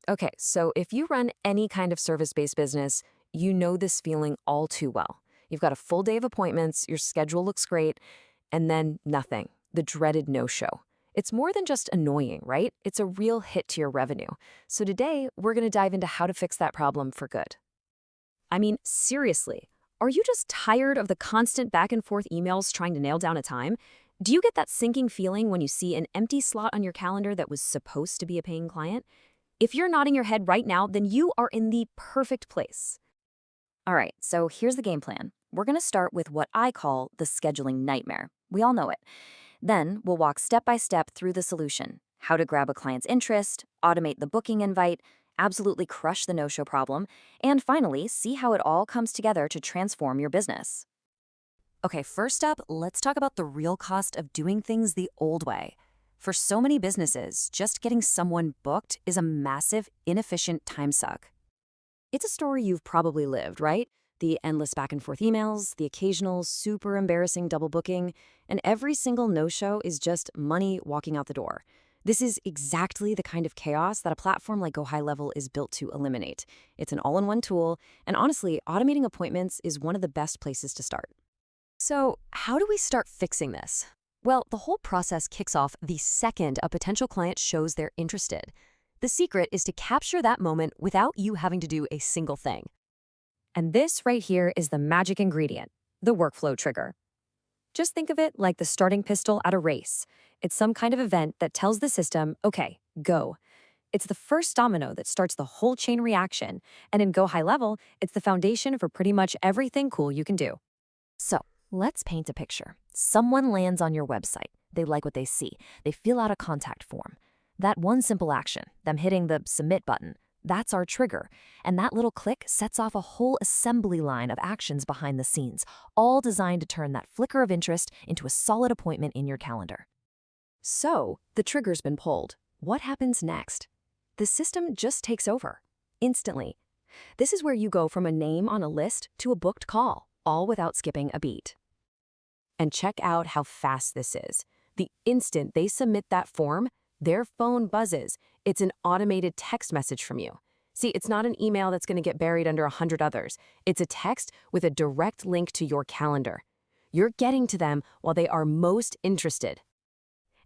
Okay, so if you run any kind of service-based business, you know this feeling all too well. You've got a full day of appointments, your schedule looks great, and then nothing, the dreaded no-show. It's more than just annoying, right? It's a real hit to your revenue. So today, we're going to dive into how to fix that problem for good. I mean, seriously, are you just tired of the constant back and forth emails trying to nail down a time? Do you get that sinking feeling when you see an empty slot on your calendar that was supposed to be a paying client? If you're nodding your head right now, then you are in the perfect place. All right, so here's the game plan. We're going to start with what I call the scheduling nightmare. We all know it. Then we'll walk step by step through the solution: how to grab a client's interest, automate the booking invite, absolutely crush the no show problem, and finally, see how it all comes together to transform your business. Okay, first up, let's talk about the real cost of doing things the old way. For so many businesses, just getting someone booked is a massive, inefficient time suck. It's a story you've probably lived, right? The endless back and forth emails, the occasional super embarrassing double booking, and every single no-show is just money walking out the door. This is exactly the kind of chaos that a platform like GoHighLevel is built to eliminate. It's an all-in-one tool, and honestly, automating appointments is one of the best places to start. So, how do we start fixing this? Well, the whole process kicks off the second a potential client shows they're interested. The secret is to capture that moment without you having to do a single thing. And this right here is the magic ingredient, the workflow trigger. Just think of it like the starting pistol at a race. It's some kind of event that tells the system, okay, go. It's the first domino that starts the whole chain reaction. And in Go High Level, it's the foundation for pretty much everything cool you can do. So let's paint a picture. Someone lands on your website. They like what they see. They fill out a contact form. That one simple action, them hitting the submit button, that's our trigger. And that little click sets off a whole assembly line of actions behind the scenes, all designed to turn that flicker of interest into a solid appointment in your calendar. So, the trigger's been pulled. What happens next? The system just takes over, instantly. This is where you go from a name on a list to a booked call, all without skipping a beat. And check out how fast this is. The instant they submit that form, their phone buzzes. It's an automated text message from you. See, it's not an email that's going to get buried under 100 others. It's a text with a direct link to your calendar. You're getting to them while they are most interested.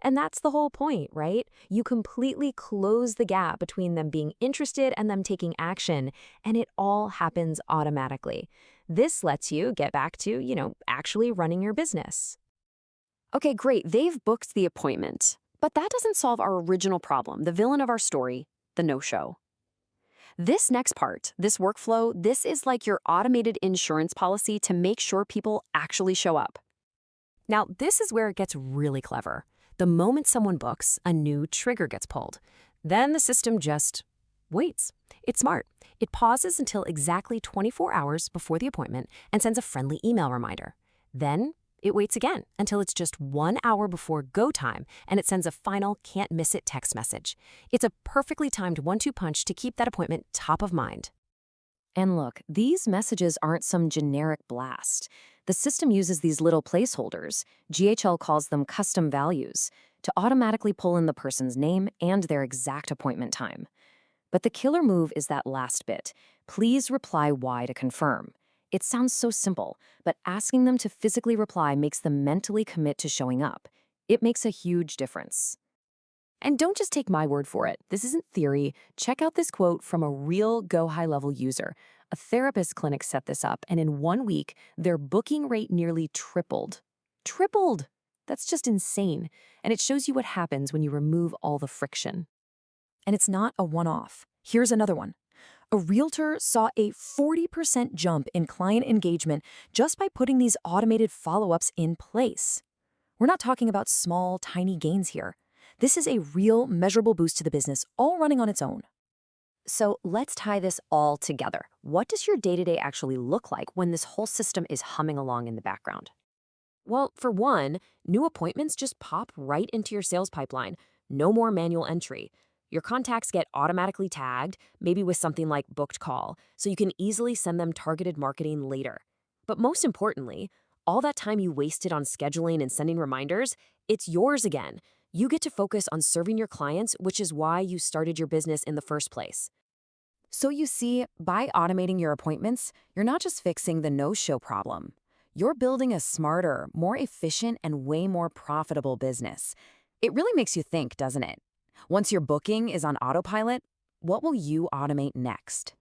And that's the whole point, right? You completely close the gap between them being interested and them taking action, and it all happens automatically. This lets you get back to, actually running your business. Okay, great, they've booked the appointment. But that doesn't solve our original problem, the villain of our story, the no-show. This next part, this workflow, this is like your automated insurance policy to make sure people actually show up. Now, this is where it gets really clever. The moment someone books, a new trigger gets pulled. Then the system just waits. It's smart. It pauses until exactly 24 hours before the appointment and sends a friendly email reminder. Then it waits again until it's just 1 hour before go time, and it sends a final can't miss it text message. It's a perfectly timed 1-2 punch to keep that appointment top of mind. And look, these messages aren't some generic blast. The system uses these little placeholders, GHL calls them custom values, to automatically pull in the person's name and their exact appointment time. But the killer move is that last bit. Please reply Y to confirm. It sounds so simple, but asking them to physically reply makes them mentally commit to showing up. It makes a huge difference. And don't just take my word for it. This isn't theory. Check out this quote from a real Go High Level user. A therapist clinic set this up, and in 1 week, their booking rate nearly tripled. Tripled! That's just insane. And it shows you what happens when you remove all the friction. And it's not a one-off. Here's another one. A realtor saw a 40% jump in client engagement just by putting these automated follow-ups in place. We're not talking about small, tiny gains here. This is a real, measurable boost to the business, all running on its own. So let's tie this all together. What does your day-to-day actually look like when this whole system is humming along in the background? Well, for one, new appointments just pop right into your sales pipeline. No more manual entry. Your contacts get automatically tagged, maybe with something like booked call, so you can easily send them targeted marketing later. But most importantly, all that time you wasted on scheduling and sending reminders, it's yours again. You get to focus on serving your clients, which is why you started your business in the first place. So you see, by automating your appointments, you're not just fixing the no-show problem. You're building a smarter, more efficient, and way more profitable business. It really makes you think, doesn't it? Once your booking is on autopilot, what will you automate next?